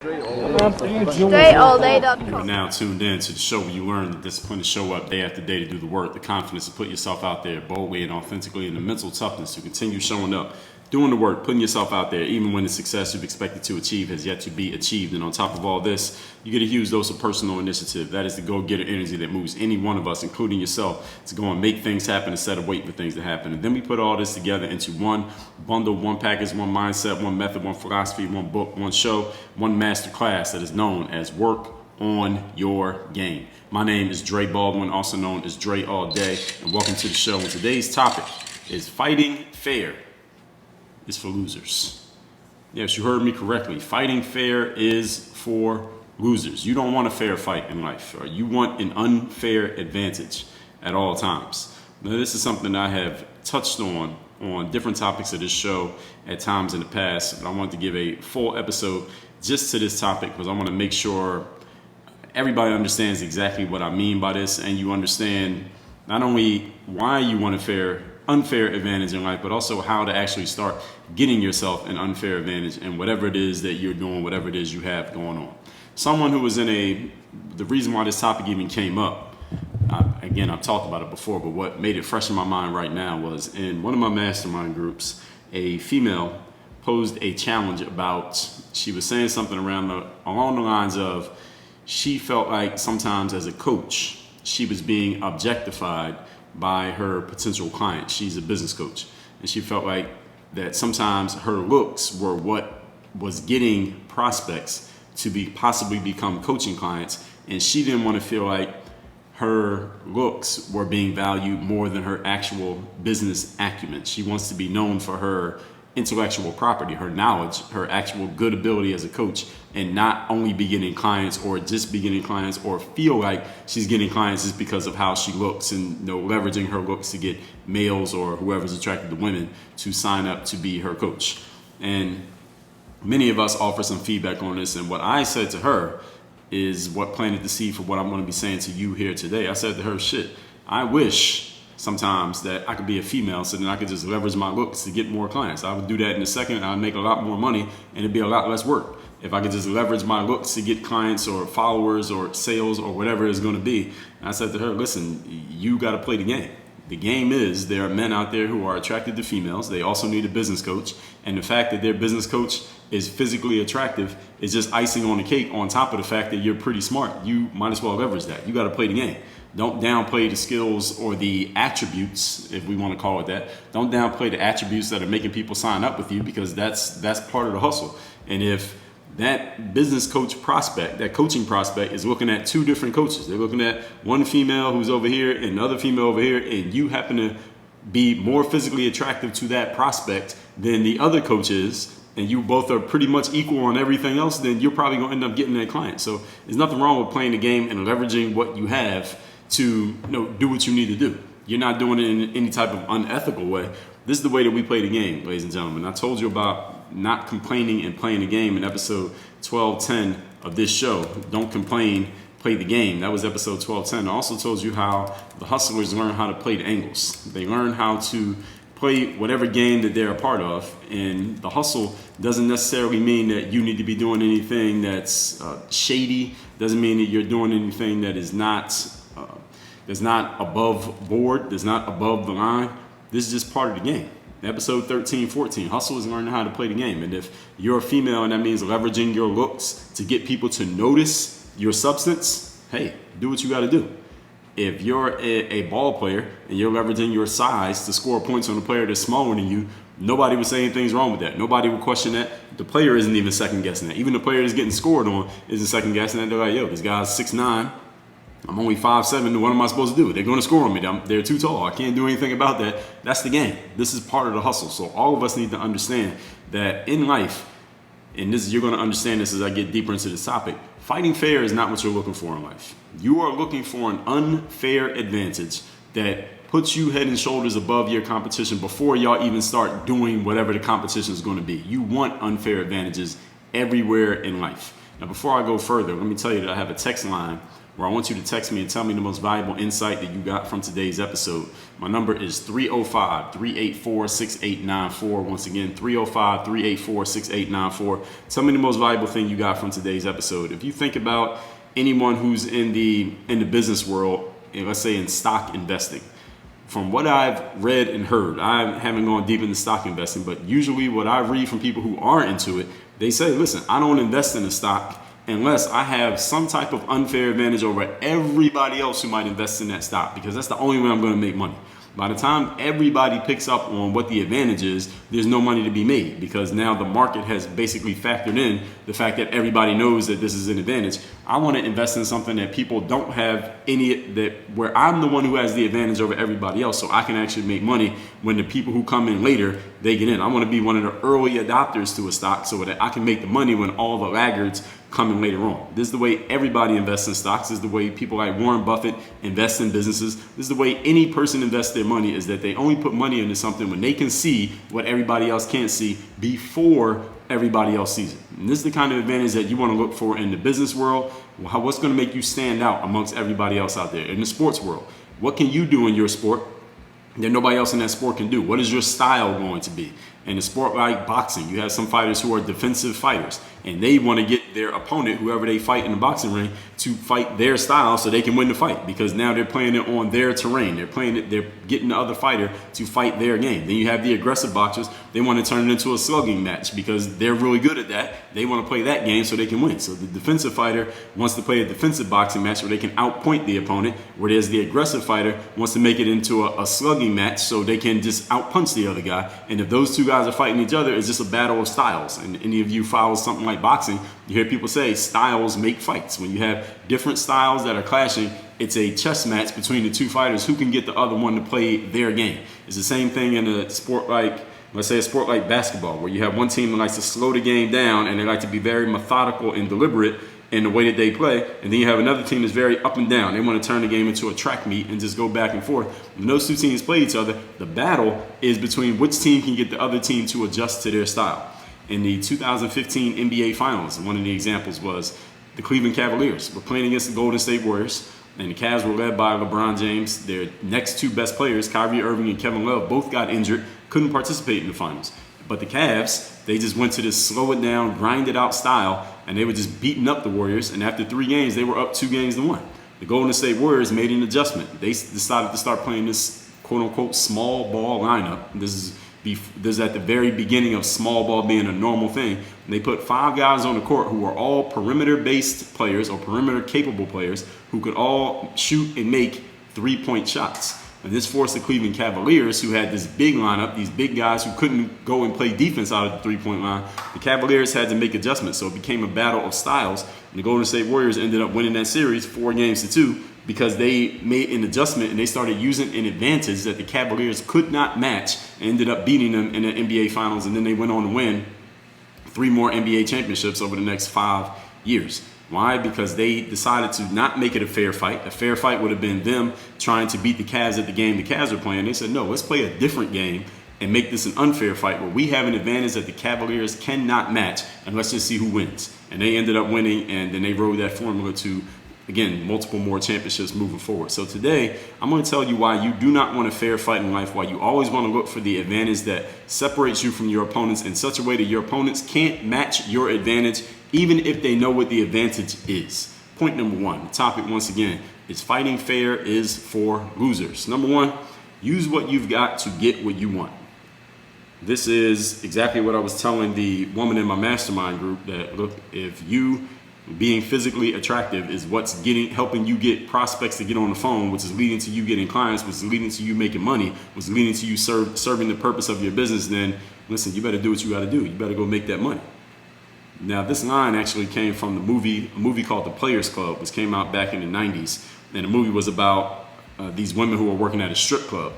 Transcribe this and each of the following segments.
DreAllDay.com. You are now tuned in to the show where you learn the discipline to show up day after day, to do the work, the confidence to put yourself out there boldly and authentically, and the mental toughness to continue showing up, doing the work, putting yourself out there, even when the success you've expected to achieve has yet to be achieved. And on top of all this, you get a huge dose of personal initiative. That is the go-getter energy that moves any one of us, including yourself, to go and make things happen instead of waiting for things to happen. And then we put all this together into one bundle, one package, one mindset, one method, one philosophy, one book, one show, one master class that is known as Work on Your Game. My name is Dre Baldwin, also known as Dre All Day, and welcome to the show. And today's topic is fighting fair is for losers. Yes, you heard me correctly. Fighting fair is for losers. You don't want a fair fight in life, or you want an unfair advantage at all times. Now, this is something I have touched on different topics of this show at times in the past, but I want to give a full episode just to this topic because I want to make sure everybody understands exactly what I mean by this, and you understand not only why you want a unfair advantage in life, but also how to actually start getting yourself an unfair advantage in whatever it is that you're doing, whatever it is you have going on. Someone who was the reason why this topic even came up, again, I've talked about it before, but what made it fresh in my mind right now was in one of my mastermind groups, a female posed a challenge about, she was saying something along the lines of, she felt like sometimes as a coach, she was being objectified by her potential client. She's a business coach, and she felt like that sometimes her looks were what was getting prospects to possibly become coaching clients, and she didn't want to feel like her looks were being valued more than her actual business acumen. She wants to be known for her intellectual property, her knowledge, her actual good ability as a coach, and not only be getting clients or just be getting clients or feel like she's getting clients just because of how she looks and leveraging her looks to get males or whoever's attracted to women to sign up to be her coach. And many of us offer some feedback on this, and what I said to her is what planted the seed for what I'm going to be saying to you here today. I said to her, shit, I wish sometimes that I could be a female so then I could just leverage my looks to get more clients. I would do that in a second and I'd make a lot more money and it'd be a lot less work. If I could just leverage my looks to get clients or followers or sales or whatever it's going to be. And I said to her, listen, you got to play the game. The game is there are men out there who are attracted to females. They also need a business coach. And the fact that their business coach is physically attractive is just icing on the cake on top of the fact that you're pretty smart. You might as well leverage that. You got to play the game. Don't downplay the skills or the attributes, if we want to call it that. Don't downplay the attributes that are making people sign up with you, because that's part of the hustle. And if that business coach prospect, that coaching prospect is looking at two different coaches, they're looking at one female who's over here and another female over here, and you happen to be more physically attractive to that prospect than the other coach is, and you both are pretty much equal on everything else, then you're probably going to end up getting that client. So there's nothing wrong with playing the game and leveraging what you have to do what you need to do. You're not doing it in any type of unethical way. This is the way that we play the game, ladies and gentlemen. I told you about not complaining and playing the game in episode 1210 of this show. Don't complain, play the game. That was episode 1210. I also told you how the hustlers learn how to play the angles. They learn how to play whatever game that they're a part of, and the hustle doesn't necessarily mean that you need to be doing anything that's shady. Doesn't mean that you're doing anything that is not above board, that's not above the line. This is just part of the game. Episode 13, 14, hustle is learning how to play the game. And if you're a female and that means leveraging your looks to get people to notice your substance, hey, do what you got to do. If you're a ball player and you're leveraging your size to score points on a player that's smaller than you, nobody would say anything's wrong with that. Nobody would question that. The player isn't even second guessing that. Even the player that's getting scored on isn't second guessing that. They're like, yo, this guy's 6'9". I'm only 5'7". What am I supposed to do? They're going to score on me. They're too tall. I can't do anything about that. That's the game. This is part of the hustle. So all of us need to understand that in life, and you're going to understand this as I get deeper into this topic, fighting fair is not what you're looking for in life. You are looking for an unfair advantage that puts you head and shoulders above your competition before y'all even start doing whatever the competition is going to be. You want unfair advantages everywhere in life. Now, before I go further, let me tell you that I have a text line where I want you to text me and tell me the most valuable insight that you got from today's episode. My number is 305-384-6894. Once again, 305-384-6894. Tell me the most valuable thing you got from today's episode. If you think about anyone who's in the business world, let's say in stock investing, from what I've read and heard, I haven't gone deep into stock investing, but usually what I read from people who are into it, they say, listen, I don't invest in a stock unless I have some type of unfair advantage over everybody else who might invest in that stock, because that's the only way I'm going to make money. By the time everybody picks up on what the advantage is, there's no money to be made, because now the market has basically factored in the fact that everybody knows that this is an advantage. I want to invest in something that people don't have where I'm the one who has the advantage over everybody else, so I can actually make money when the people who come in later, they get in. I want to be one of the early adopters to a stock so that I can make the money when all the laggards come in later on. This is the way everybody invests in stocks. This is the way people like Warren Buffett invest in businesses. This is the way any person invests their money, is that they only put money into something when they can see what everybody else can't see before everybody else sees it. And this is the kind of advantage that you want to look for in the business world. What's going to make you stand out amongst everybody else out there? In the sports world, what can you do in your sport that nobody else in that sport can do? What is your style going to be? In a sport like boxing, you have some fighters who are defensive fighters, and they want to get their opponent, whoever they fight in the boxing ring, to fight their style so they can win the fight, because now they're playing it on their terrain. They're getting the other fighter to fight their game. Then you have the aggressive boxers. They want to turn it into a slugging match because they're really good at that. They want to play that game so they can win. So the defensive fighter wants to play a defensive boxing match where they can outpoint the opponent, whereas the aggressive fighter wants to make it into a slugging match so they can just outpunch the other guy. And if those two guys are fighting each other, it's just a battle of styles. And any of you follow something like boxing, you hear people say styles make fights. When you have different styles that are clashing, it's a chess match between the two fighters who can get the other one to play their game. It's the same thing in a sport like, let's say a sport like basketball, where you have one team that likes to slow the game down and they like to be very methodical and deliberate in the way that they play, and then you have another team that's very up and down. They want to turn the game into a track meet and just go back and forth. When those two teams play each other, the battle is between which team can get the other team to adjust to their style. In the 2015 NBA Finals, one of the examples was the Cleveland Cavaliers were playing against the Golden State Warriors, and the Cavs were led by LeBron James. Their next two best players, Kyrie Irving and Kevin Love, both got injured, couldn't participate in the finals. But the Cavs, they just went to this slow it down, grind it out style, and they were just beating up the Warriors. And after 3 games, they were up 2-1. The Golden State Warriors made an adjustment. They decided to start playing this quote-unquote small ball lineup. This is at the very beginning of small ball being a normal thing. And they put 5 guys on the court who were all perimeter-based players or perimeter-capable players who could all shoot and make 3-point shots. And this forced the Cleveland Cavaliers, who had this big lineup, these big guys who couldn't go and play defense out of the 3-point line. The Cavaliers had to make adjustments, so it became a battle of styles. And the Golden State Warriors ended up winning that series 4-2 because they made an adjustment and they started using an advantage that the Cavaliers could not match and ended up beating them in the NBA Finals. And then they went on to win 3 more NBA championships over the next 5 years. Why? Because they decided to not make it a fair fight. A fair fight would have been them trying to beat the Cavs at the game the Cavs were playing. They said, no, let's play a different game and make this an unfair fight where we have an advantage that the Cavaliers cannot match, and let's just see who wins. And they ended up winning, and then they rode that formula to, again, multiple more championships moving forward. So today, I'm going to tell you why you do not want a fair fight in life, why you always want to look for the advantage that separates you from your opponents in such a way that your opponents can't match your advantage, even if they know what the advantage is. Point number 1, the topic once again is fighting fair is for losers. Number 1, use what you've got to get what you want. This is exactly what I was telling the woman in my mastermind group, that look, if you being physically attractive is what's helping you get prospects to get on the phone, which is leading to you getting clients, which is leading to you making money, which is leading to you serving the purpose of your business, then listen, you better do what you got to do. You better go make that money. Now, this line actually came from a movie called The Players Club, which came out back in the 90s. And the movie was about these women who were working at a strip club.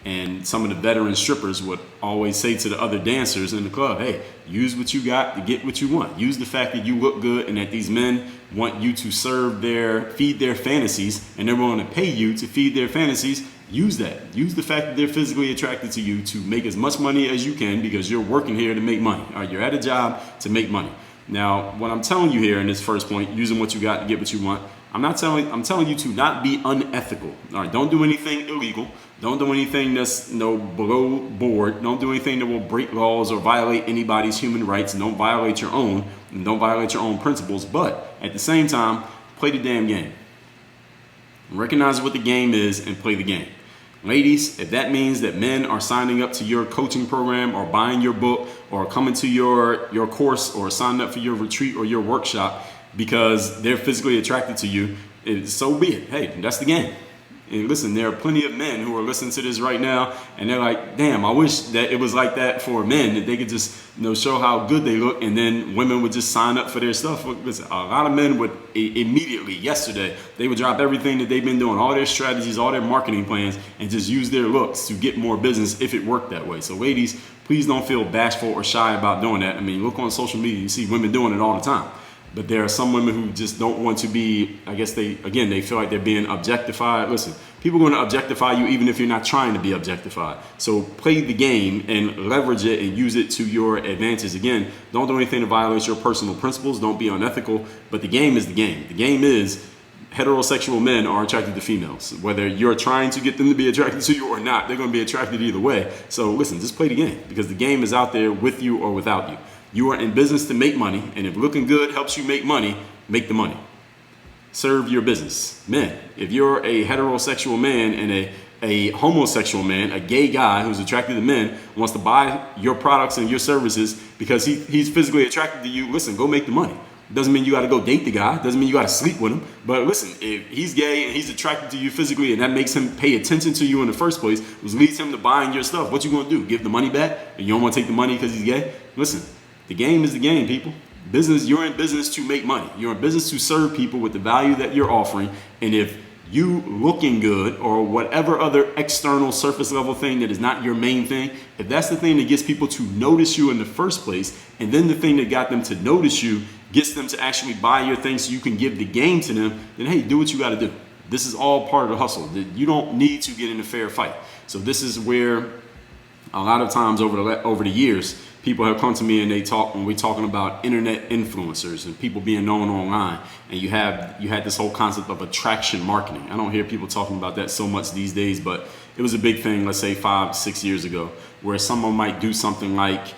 And some of the veteran strippers would always say to the other dancers in the club, hey, use what you got to get what you want. Use the fact that you look good and that these men want you to feed their fantasies, and they're willing to pay you to feed their fantasies. Use that. Use the fact that they're physically attracted to you to make as much money as you can, because you're working here to make money. All right, you're at a job to make money. Now, what I'm telling you here in this first point, using what you got to get what you want, I'm telling you to not be unethical. All right, don't do anything illegal. Don't do anything that's below board. Don't do anything that will break laws or violate anybody's human rights. And don't violate your own. And don't violate your own principles. But at the same time, play the damn game. Recognize what the game is and play the game. Ladies, if that means that men are signing up to your coaching program or buying your book or coming to your course or signing up for your retreat or your workshop because they're physically attracted to you, so be it. Hey, that's the game. And listen, there are plenty of men who are listening to this right now, and they're like, damn, I wish that it was like that for men, that they could just show how good they look, and then women would just sign up for their stuff. Listen, a lot of men would immediately, yesterday, they would drop everything that they've been doing, all their strategies, all their marketing plans, and just use their looks to get more business if it worked that way. So ladies, please don't feel bashful or shy about doing that. I mean, look on social media, you see women doing it all the time. But there are some women who just don't want to be, I guess they feel like they're being objectified. Listen, people are going to objectify you even if you're not trying to be objectified. So play the game and leverage it and use it to your advantage. Again, don't do anything to violate your personal principles. Don't be unethical. But the game is the game. The game is heterosexual men are attracted to females. Whether you're trying to get them to be attracted to you or not, they're going to be attracted either way. So listen, just play the game because the game is out there with you or without you. You are in business to make money, and if looking good helps you make money, make the money. Serve your business. Men, if you're a heterosexual man and a homosexual man, a gay guy who's attracted to men, wants to buy your products and your services because he's physically attracted to you, listen, go make the money. Doesn't mean you got to go date the guy. Doesn't mean you got to sleep with him. But listen, if he's gay and he's attracted to you physically and that makes him pay attention to you in the first place, which leads him to buying your stuff, what you going to do? Give the money back? And you don't want to take the money because he's gay? Listen. The game is the game, people. Business, you're in business to make money. You're in business to serve people with the value that you're offering. And if you looking good or whatever other external surface level thing that is not your main thing, if that's the thing that gets people to notice you in the first place, and then the thing that got them to notice you gets them to actually buy your thing so you can give the game to them, then hey, do what you got to do. This is all part of the hustle. You don't need to get in a fair fight. So this is where a lot of times over the years, people have come to me and when we're talking about internet influencers and people being known online, and you had this whole concept of attraction marketing. I don't hear people talking about that so much these days, but it was a big thing, let's say 5-6 years ago, where someone might do something like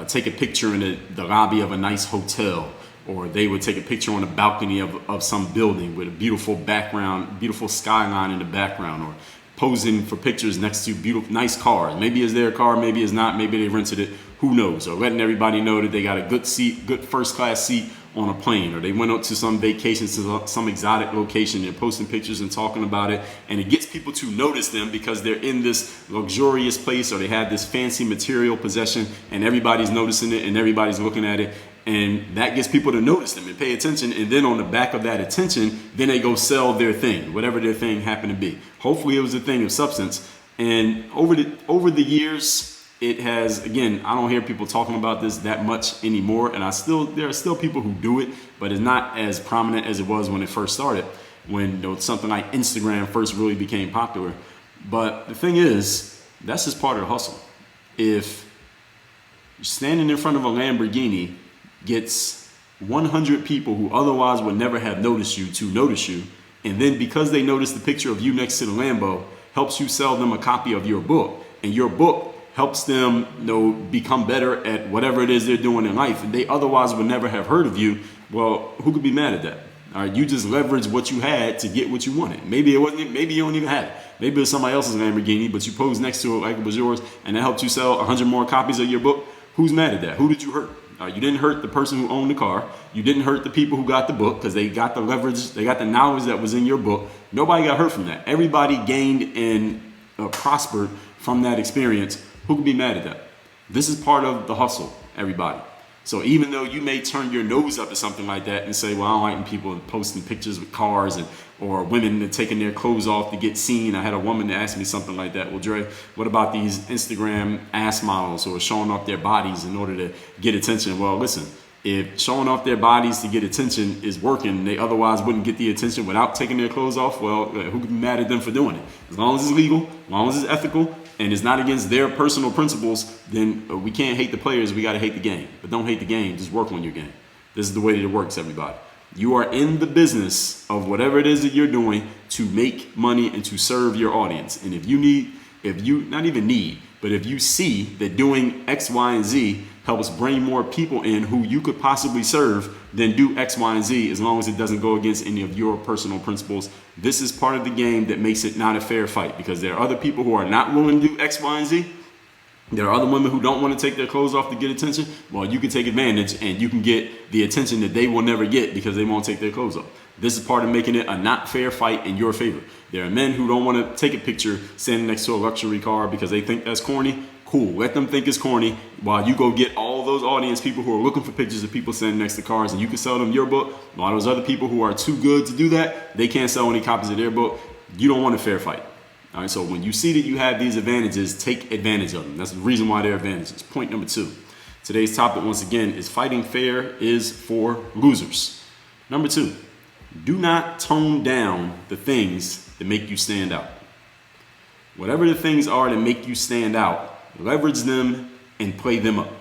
take a picture in the lobby of a nice hotel, or they would take a picture on the balcony of some building with a beautiful background, beautiful skyline in the background, or posing for pictures next to beautiful, nice cars. Maybe it's their car, maybe it's not, maybe they rented it, who knows? Or letting everybody know that they got a good seat, good first class seat on a plane, or they went out to some vacation to some exotic location. They're posting pictures and talking about it, and it gets people to notice them because they're in this luxurious place, or they have this fancy material possession, and everybody's noticing it and everybody's looking at it. And that gets people to notice them and pay attention. And then on the back of that attention, then they go sell their thing, whatever their thing happened to be. Hopefully it was a thing of substance. And over the years, it has, again, I don't hear people talking about this that much anymore. And there are still people who do it, but it's not as prominent as it was when it first started, when something like Instagram first really became popular. But the thing is, that's just part of the hustle. If standing in front of a Lamborghini gets 100 people who otherwise would never have noticed you to notice you, and then because they notice the picture of you next to the Lambo, helps you sell them a copy of your book, and your book helps them become better at whatever it is they're doing in life, and they otherwise would never have heard of you, well, who could be mad at that? All right, you just leveraged what you had to get what you wanted. Maybe it wasn't. Maybe you don't even have it. Maybe it was somebody else's Lamborghini, but you posed next to it like it was yours, and that helped you sell 100 more copies of your book. Who's mad at that? Who did you hurt? You didn't hurt the person who owned the car. You didn't hurt the people who got the book because they got the leverage, they got the knowledge that was in your book. Nobody got hurt from that. Everybody gained and prospered from that experience. Who could be mad at that? This is part of the hustle, everybody. So even though you may turn your nose up at something like that and say, well, I don't like when people posting pictures with cars or women that taking their clothes off to get seen. I had a woman that asked me something like that. Well, Dre, what about these Instagram ass models who are showing off their bodies in order to get attention? Well, listen, if showing off their bodies to get attention is working, they otherwise wouldn't get the attention without taking their clothes off. Well, who can be mad at them for doing it? As long as it's legal, as long as it's ethical, and it's not against their personal principles, then we can't hate the players. We got to hate the game. But don't hate the game. Just work on your game. This is the way that it works, everybody. You are in the business of whatever it is that you're doing to make money and to serve your audience. And if you see that doing X, Y, and Z helps bring more people in who you could possibly serve, then do X, Y, and Z, as long as it doesn't go against any of your personal principles. This is part of the game that makes it not a fair fight, because there are other people who are not willing to do X, Y, and Z. There are other women who don't want to take their clothes off to get attention. Well, you can take advantage and you can get the attention that they will never get because they won't take their clothes off. This is part of making it a not fair fight in your favor. There are men who don't want to take a picture standing next to a luxury car because they think that's corny. Cool, let them think it's corny while you go get all those audience people who are looking for pictures of people standing next to cars, and you can sell them your book. While those other people who are too good to do that, they can't sell any copies of their book. You don't want a fair fight. All right, so when you see that you have these advantages, take advantage of them. That's the reason why they're advantages. Point number 2. Today's topic, once again, is fighting fair is for losers. Number 2, do not tone down the things that make you stand out. Whatever the things are that make you stand out, leverage them and play them up.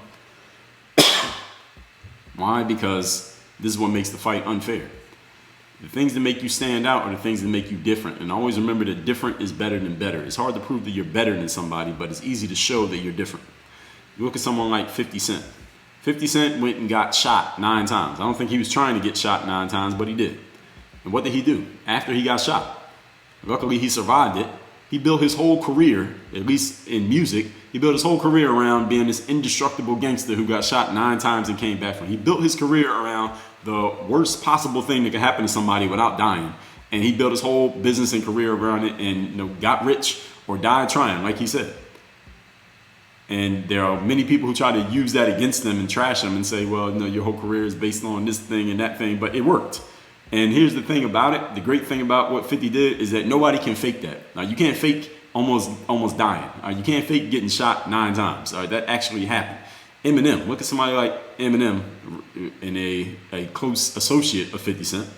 Why? Because this is what makes the fight unfair. The things that make you stand out are the things that make you different. And always remember that different is better than better. It's hard to prove that you're better than somebody, but it's easy to show that you're different. You look at someone like 50 Cent. 50 Cent went and got shot 9 times. I don't think he was trying to get shot 9 times, but he did. And what did he do after he got shot? Luckily, he survived it. He built his whole career, at least in music, he built his whole career around being this indestructible gangster who got shot 9 times and came back from it. He built his career around the worst possible thing that could happen to somebody without dying. And he built his whole business and career around it, and got rich or died trying, like he said. And there are many people who try to use that against them and trash them and say, well, your whole career is based on this thing and that thing, but it worked. And here's the thing about it. The great thing about what 50 did is that nobody can fake that. Now, you can't fake almost dying. You can't fake getting shot 9 times. That actually happened. Eminem, look at somebody like Eminem, in a close associate of 50 Cent.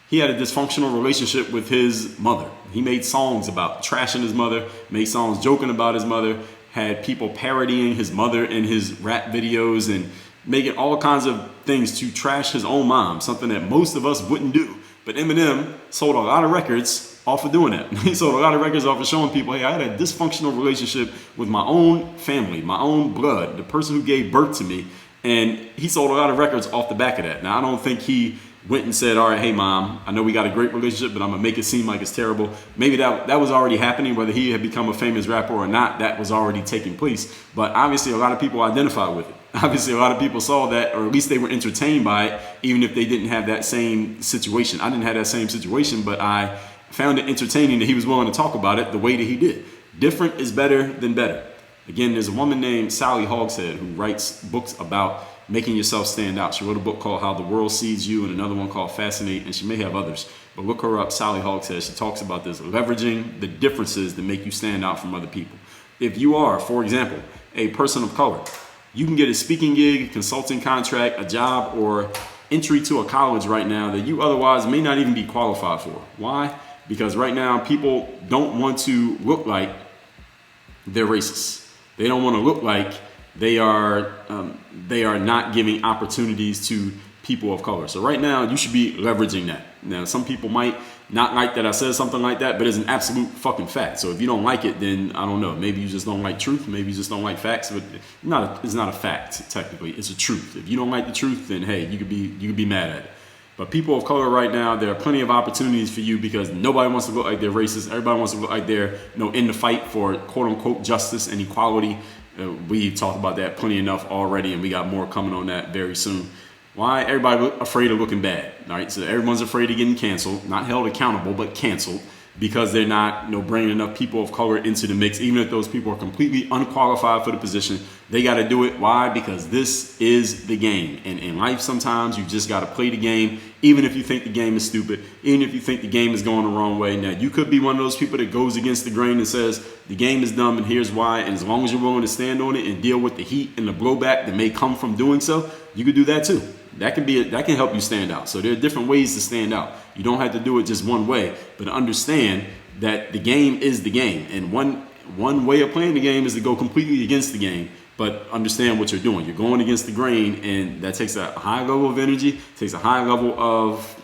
He had a dysfunctional relationship with his mother. He made songs about trashing his mother, made songs joking about his mother, had people parodying his mother in his rap videos and making all kinds of things to trash his own mom, something that most of us wouldn't do. But Eminem sold a lot of records off of doing that. He sold a lot of records off of showing people, hey, I had a dysfunctional relationship with my own family, my own blood, the person who gave birth to me. And he sold a lot of records off the back of that. Now, I don't think he went and said, all right, hey, mom, I know we got a great relationship, but I'm going to make it seem like it's terrible. Maybe that was already happening, whether he had become a famous rapper or not, that was already taking place. But obviously, a lot of people identified with it. Obviously, a lot of people saw that, or at least they were entertained by it, even if they didn't have that same situation. I didn't have that same situation, but I found it entertaining that he was willing to talk about it the way that he did. Different is better than better. Again, there's a woman named Sally Hogshead who writes books about making yourself stand out. She wrote a book called How the World Sees You and another one called Fascinate, and she may have others. But look her up, Sally Hogshead. She talks about this, leveraging the differences that make you stand out from other people. If you are, for example, a person of color, you can get a speaking gig, consulting contract, a job, or entry to a college right now that you otherwise may not even be qualified for. Why? Because right now people don't want to look like they're racist. They don't want to look like they are not giving opportunities to people of color. So right now you should be leveraging that. Now, some people might not like that I said something like that, but it's an absolute fucking fact. So if you don't like it, then I don't know. Maybe you just don't like truth. Maybe you just don't like facts. But it's not a fact technically. It's a truth. If you don't like the truth, then hey, you could be mad at it. But people of color right now, there are plenty of opportunities for you because nobody wants to look like they're racist. Everybody wants to look like they're in the fight for quote unquote justice and equality. We talked about that plenty enough already, and we got more coming on that very soon. Why? Everybody afraid of looking bad, all right? So everyone's afraid of getting canceled, not held accountable, but canceled because they're not bringing enough people of color into the mix. Even if those people are completely unqualified for the position, they got to do it. Why? Because this is the game. And in life, sometimes you just got to play the game, even if you think the game is stupid, even if you think the game is going the wrong way. Now, you could be one of those people that goes against the grain and says the game is dumb and here's why. And as long as you're willing to stand on it and deal with the heat and the blowback that may come from doing so, you could do that too. That can help you stand out. So there are different ways to stand out. You don't have to do it just one way, but understand that the game is the game. And one way of playing the game is to go completely against the game But understand what you're doing. You're going against the grain, and that takes a high level of energy, takes a high level of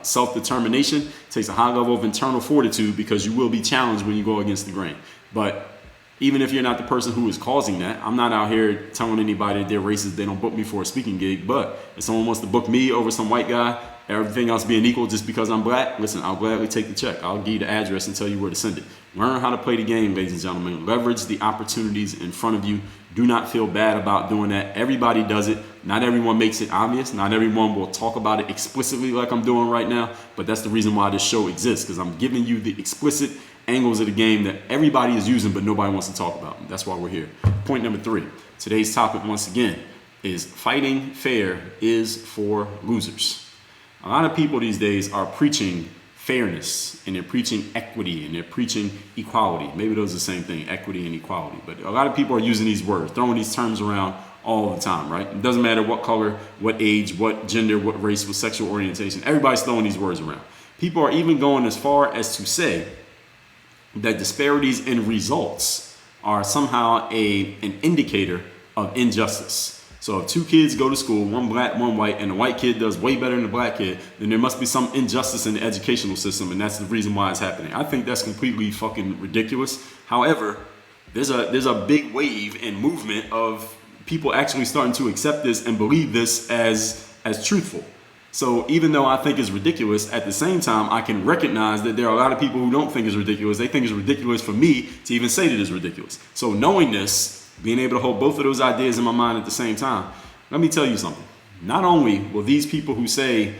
self-determination, takes a high level of internal fortitude, because you will be challenged when you go against the grain. But even if you're not the person who is causing that, I'm not out here telling anybody that they're racist, they don't book me for a speaking gig. But if someone wants to book me over some white guy, everything else being equal just because I'm black, listen, I'll gladly take the check. I'll give you the address and tell you where to send it. Learn how to play the game, ladies and gentlemen. Leverage the opportunities in front of you. Do not feel bad about doing that. Everybody does it. Not everyone makes it obvious. Not everyone will talk about it explicitly like I'm doing right now. But that's the reason why this show exists, because I'm giving you the explicit angles of the game that everybody is using but nobody wants to talk about. That's why we're here. Point number 3. Today's topic, once again, is fighting fair is for losers. A lot of people these days are preaching fairness, and they're preaching equity, and they're preaching equality. Maybe those are the same thing, equity and equality. But a lot of people are using these words, throwing these terms around all the time, right? It doesn't matter what color, what age, what gender, what race, what sexual orientation. Everybody's throwing these words around. People are even going as far as to say that disparities in results are somehow an indicator of injustice. So if 2 kids go to school, one black, one white, and the white kid does way better than the black kid, then there must be some injustice in the educational system, and that's the reason why it's happening. I think that's completely fucking ridiculous. However, there's a big wave and movement of people actually starting to accept this and believe this as truthful. So even though I think it's ridiculous, at the same time, I can recognize that there are a lot of people who don't think it's ridiculous. They think it's ridiculous for me to even say that it's ridiculous. So knowing this, being able to hold both of those ideas in my mind at the same time, let me tell you something. Not only will these people who say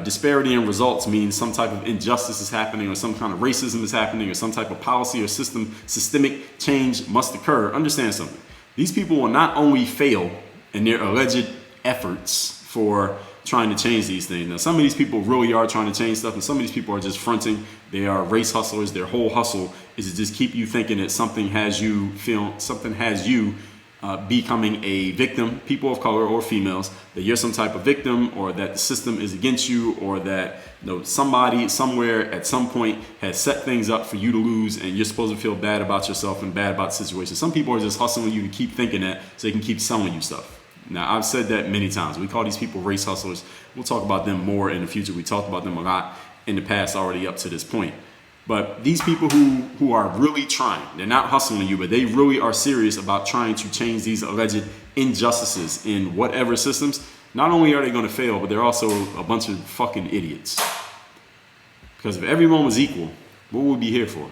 disparity in results means some type of injustice is happening, or some kind of racism is happening, or some type of policy or systemic change must occur, understand something. These people will not only fail in their alleged efforts for trying to change these things. Now, some of these people really are trying to change stuff, and some of these people are just fronting. They are race hustlers. Their whole hustle is to just keep you thinking that something has you becoming a victim, people of color or females, that you're some type of victim, or that the system is against you, or that somebody somewhere at some point has set things up for you to lose, and you're supposed to feel bad about yourself and bad about the situation. Some people are just hustling you to keep thinking that so they can keep selling you stuff. Now, I've said that many times. We call these people race hustlers. We'll talk about them more in the future. We talked about them a lot in the past already up to this point. But these people who are really trying, they're not hustling you, but they really are serious about trying to change these alleged injustices in whatever systems, not only are they going to fail, but they're also a bunch of fucking idiots. Because if everyone was equal, what would we be here for?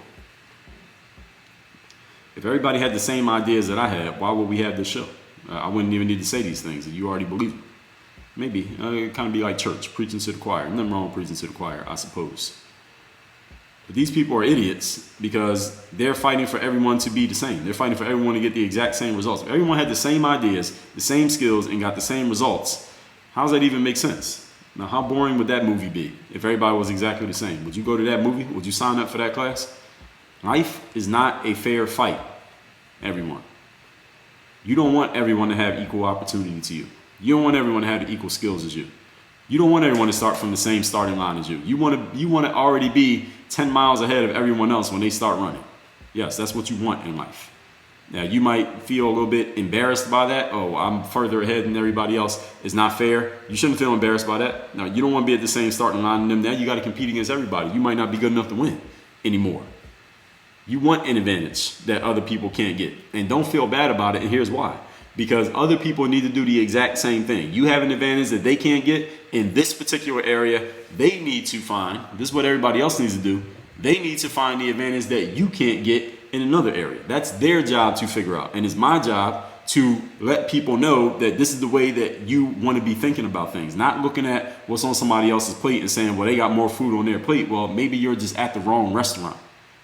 If everybody had the same ideas that I had, why would we have this show? I wouldn't even need to say these things if you already believe them. Maybe. It kind of be like church, preaching to the choir. Nothing wrong with preaching to the choir, I suppose. But these people are idiots because they're fighting for everyone to be the same. They're fighting for everyone to get the exact same results. If everyone had the same ideas, the same skills, and got the same results, how does that even make sense? Now, how boring would that movie be if everybody was exactly the same? Would you go to that movie? Would you sign up for that class? Life is not a fair fight, everyone. You don't want everyone to have equal opportunity to you. You don't want everyone to have the equal skills as you. You don't want everyone to start from the same starting line as you. You want to already be 10 miles ahead of everyone else when they start running. Yes, that's what you want in life. Now, you might feel a little bit embarrassed by that. Oh, I'm further ahead than everybody else. It's not fair. You shouldn't feel embarrassed by that. No, you don't want to be at the same starting line as them. Now you got to compete against everybody. You might not be good enough to win anymore. You want an advantage that other people can't get. And don't feel bad about it. And here's why. Because other people need to do the exact same thing. You have an advantage that they can't get in this particular area. They need to find, this is what everybody else needs to do. They need to find the advantage that you can't get in another area. That's their job to figure out. And it's my job to let people know that this is the way that you want to be thinking about things. Not looking at what's on somebody else's plate and saying, well, they got more food on their plate. Well, maybe you're just at the wrong restaurant.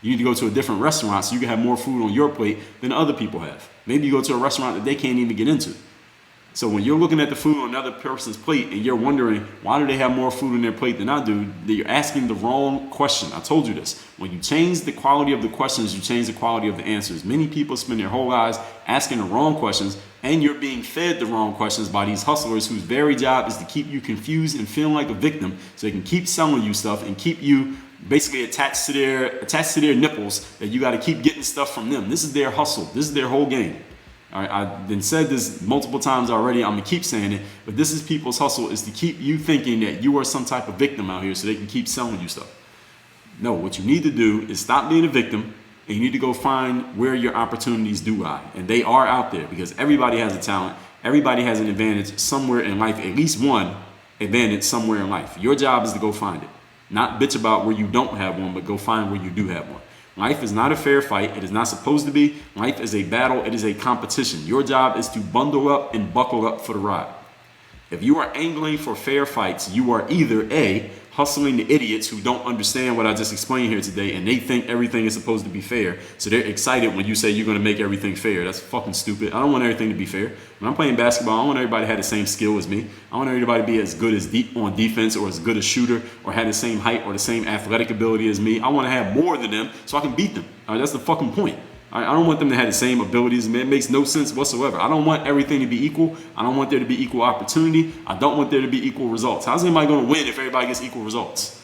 You need to go to a different restaurant so you can have more food on your plate than other people have. Maybe you go to a restaurant that they can't even get into. So when you're looking at the food on another person's plate and you're wondering, why do they have more food on their plate than I do? You're asking the wrong question. I told you this. When you change the quality of the questions, you change the quality of the answers. Many people spend their whole lives asking the wrong questions, and you're being fed the wrong questions by these hustlers whose very job is to keep you confused and feeling like a victim so they can keep selling you stuff and keep you basically attached to their nipples that you got to keep getting stuff from them. This is their hustle. This is their whole game. All right, I've been said this multiple times already. I'm gonna keep saying it, but this is people's hustle, is to keep you thinking that you are some type of victim out here so they can keep selling you stuff. No, what you need to do is stop being a victim, and you need to go find where your opportunities do lie. And they are out there, because everybody has a talent. Everybody has an advantage somewhere in life, at least one advantage somewhere in life. Your job is to go find it. Not bitch about where you don't have one, but go find where you do have one. Life is not a fair fight. It is not supposed to be. Life is a battle. It is a competition. Your job is to bundle up and buckle up for the ride. If you are angling for fair fights, you are either A, hustling the idiots who don't understand what I just explained here today, and they think everything is supposed to be fair, so they're excited when you say you're going to make everything fair. That's fucking stupid. I don't want everything to be fair. When I'm playing basketball, I don't want everybody to have the same skill as me. I want everybody to be as good as on defense, or as good a shooter, or have the same height or the same athletic ability as me. I want to have more than them so I can beat them. All right, that's the fucking point. I don't want them to have the same abilities. Man, it makes no sense whatsoever. I don't want everything to be equal. I don't want there to be equal opportunity. I don't want there to be equal results. How's anybody going to win if everybody gets equal results?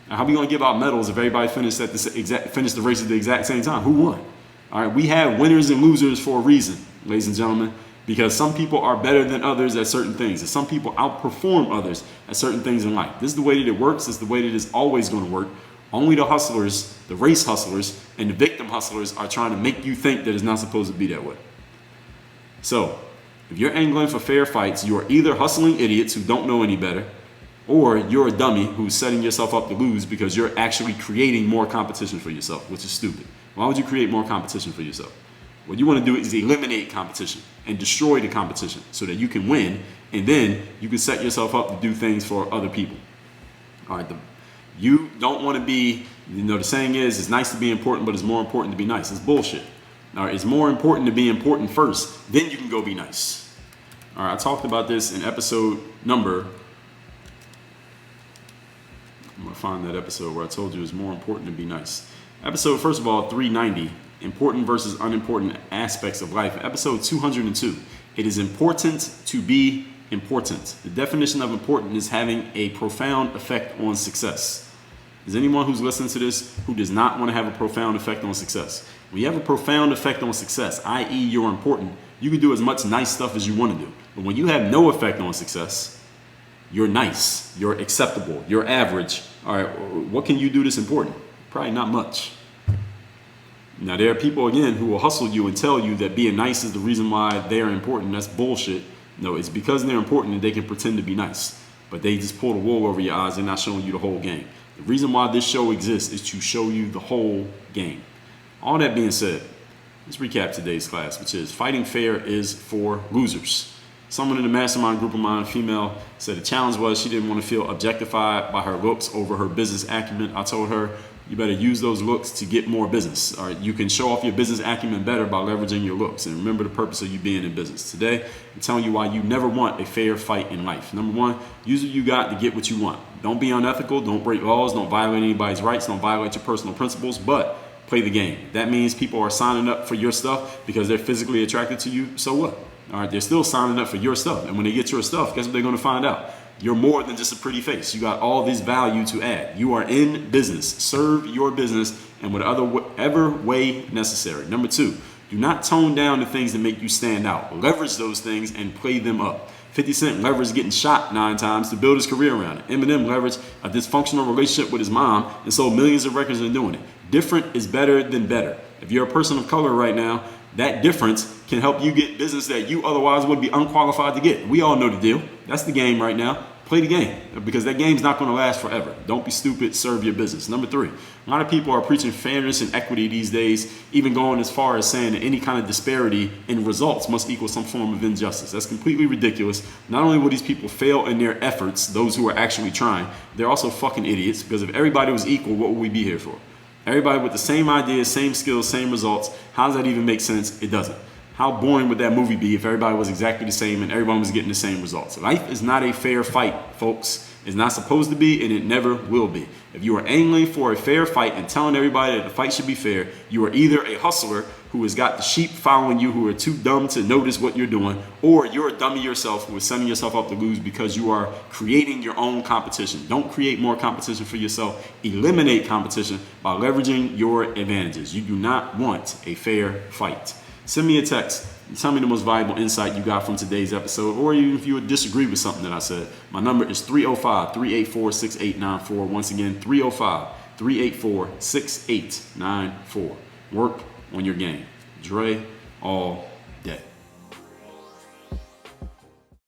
Now, how are we going to give out medals if everybody finished the race at the exact same time? Who won? All right, we have winners and losers for a reason, ladies and gentlemen, because some people are better than others at certain things, and some people outperform others at certain things in life. This is the way that it works. This is the way that it's always going to work. Only the hustlers, the race hustlers, and the victim hustlers are trying to make you think that it's not supposed to be that way. So, if you're angling for fair fights, you are either hustling idiots who don't know any better, or you're a dummy who's setting yourself up to lose because you're actually creating more competition for yourself, which is stupid. Why would you create more competition for yourself? What you want to do is eliminate competition and destroy the competition so that you can win, and then you can set yourself up to do things for other people. All right, you don't want to be, the saying is, it's nice to be important, but it's more important to be nice. It's bullshit. All right, it's more important to be important first, then you can go be nice. All right, I talked about this in episode number, I'm going to find that episode where I told you it's more important to be nice. Episode, first of all, 390, important versus unimportant aspects of life. Episode 202, it is important to be important. The definition of important is having a profound effect on success. Is anyone who's listening to this who does not want to have a profound effect on success? When you have a profound effect on success, i.e. you're important, you can do as much nice stuff as you want to do. But when you have no effect on success, you're nice, you're acceptable, you're average. All right, what can you do that's important? Probably not much. Now, there are people, again, who will hustle you and tell you that being nice is the reason why they're important. That's bullshit. No, it's because they're important that they can pretend to be nice. But they just pull the wool over your eyes. They're not showing you the whole game. The reason why this show exists is to show you the whole game. All that being said, let's recap today's class, which is fighting fair is for losers. Someone in the mastermind group of mine, a female, said the challenge was she didn't want to feel objectified by her looks over her business acumen. I told her, you better use those looks to get more business. All right, you can show off your business acumen better by leveraging your looks. And remember the purpose of you being in business. Today, I'm telling you why you never want a fair fight in life. Number one, use what you got to get what you want. Don't be unethical. Don't break laws. Don't violate anybody's rights. Don't violate your personal principles. But play the game. That means people are signing up for your stuff because they're physically attracted to you. So what? All right, they're still signing up for your stuff. And when they get your stuff, guess what they're going to find out? You're more than just a pretty face. You got all this value to add. You are in business. Serve your business in whatever way necessary. Number two, do not tone down the things that make you stand out. Leverage those things and play them up. 50 Cent leveraged getting shot 9 times to build his career around it. Eminem leveraged a dysfunctional relationship with his mom and sold millions of records in doing it. Different is better than better. If you're a person of color right now, that difference can help you get business that you otherwise would be unqualified to get. We all know the deal. That's the game right now. Play the game, because that game's not going to last forever. Don't be stupid. Serve your business. Number three, a lot of people are preaching fairness and equity these days, even going as far as saying that any kind of disparity in results must equal some form of injustice. That's completely ridiculous. Not only will these people fail in their efforts, those who are actually trying, they're also fucking idiots, because if everybody was equal, what would we be here for? Everybody with the same ideas, same skills, same results. How does that even make sense? It doesn't. How boring would that movie be if everybody was exactly the same and everyone was getting the same results? Life is not a fair fight, folks. It's not supposed to be, and it never will be. If you are angling for a fair fight and telling everybody that the fight should be fair, you are either a hustler who has got the sheep following you who are too dumb to notice what you're doing, or you're a dummy yourself who is setting yourself up to lose because you are creating your own competition. Don't create more competition for yourself. Eliminate competition by leveraging your advantages. You do not want a fair fight. Send me a text. Tell me the most valuable insight you got from today's episode, or even if you would disagree with something that I said. My number is 305-384-6894. Once again, 305-384-6894. Work on your game. Dre, all